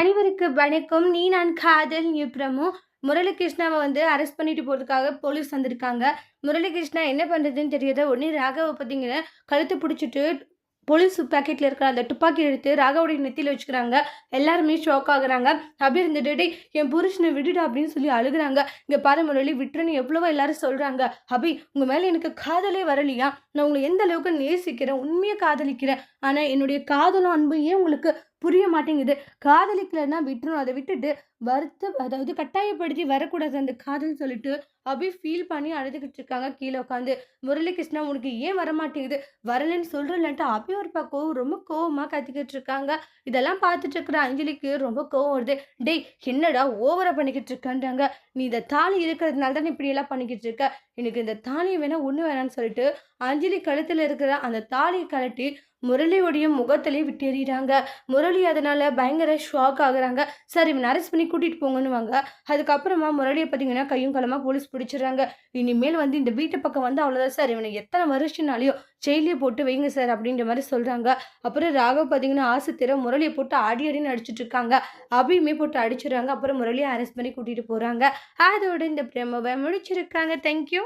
அனைவருக்கு வணக்கம். நீ நான் காதல் பிரமு. முரளிகிருஷ்ணாவ அரெஸ்ட் பண்ணிட்டு போறதுக்காக போலீஸ் வந்திருக்காங்க. முரளிகிருஷ்ணா என்ன பண்றதுன்னு தெரியாத உடனே ராகவ பார்த்தீங்கன்னா, கழுத்த புடிச்சுட்டு போலீஸ் பாக்கெட்ல இருக்கிற அந்த துப்பாக்கி எடுத்து ராகவோடைய நெத்தியில வச்சுக்கிறாங்க. எல்லாருமே ஷாக் ஆகுறாங்க. அபி இருந்துட்டு, "டேய் என் புருஷன விடுடா" அப்படின்னு சொல்லி அழுகுறாங்க. "இங்க பாரு முரளி விட்டுருன்னு" எவ்வளவோ எல்லாரும் சொல்றாங்க. "அபி உங்க மேல எனக்கு காதலே வரலையா? நான் உங்கள எந்த அளவுக்கு நேசிக்கிறேன், உண்மையா காதலிக்கிறேன். ஆனா என்னுடைய காதலும் அன்பும் ஏன் உங்களுக்கு புரிய மாட்டேங்குது? காதலிக்கலன்னா விட்டுறணும். அத விட்டுட்டு அதாவது கட்டாயப்படுத்தி வரக்கூடாது அந்த காதல்ன்னு சொல்லிட்டு அபி ஃபீல் பண்ணி அழுதுகிட்டு இருக்காங்க கீழ உட்காந்து. முரளிகிருஷ்ணா உனக்கு ஏன் வரமாட்டேங்குது? வரலன்னு சொல்றேன்லன்ட்டு அபி ஒரு பக்கம் ரொம்ப கோவமா கத்திக்கிட்டு இருக்காங்க. இதெல்லாம் பார்த்துட்டு இருக்கிற அஞ்சலிக்கு ரொம்ப கோவம் வருது. "டேய் என்னடா ஓவரா பண்ணிக்கிட்டு இருக்கன்றாங்க. நீ இந்த தாலி இருக்கிறதுனால தானே இப்படியெல்லாம் பண்ணிக்கிட்டு இருக்க. எனக்கு இந்த தாலி வேணா ஒண்ணு வேணான்னு" சொல்லிட்டு அஞ்சலி கழுத்துல இருக்கிற அந்த தாலிய கழட்டி முரளியோடைய முகத்திலே விட்டு எறியறாங்க. முரளி அதனால பயங்கர ஷாக் ஆகுறாங்க. "சார் இவன அரெஸ்ட் பண்ணி கூட்டிட்டு போங்கன்னுவாங்க." அதுக்கப்புறமா முரளிய பார்த்தீங்கன்னா, கையும் களவுமா போலீஸ் பிடிச்சுடுறாங்க. "இனிமேல் இந்த வீட்டு பக்கம் வந்தா அவ்வளோதான் சார். இவன எத்தன வருஷம்னாலயும் ஜெயில்லயே போட்டு வைங்க சார்." அப்படின்ற மாரி சொல்றாங்க. அப்புறம் ராகவ் பார்த்தீங்கன்னா, ஆசை தீர முரளிய போட்டு அடி அடின்னு அடிச்சுட்டு இருக்காங்க. அபியுமே போட்டு அடிச்சுடுறாங்க. அப்புறம் முரளிய அரெஸ்ட் பண்ணி கூட்டிட்டு போறாங்க. அதோட இந்த ப்ரோமோவ முடிச்சிருக்காங்க. Thank you.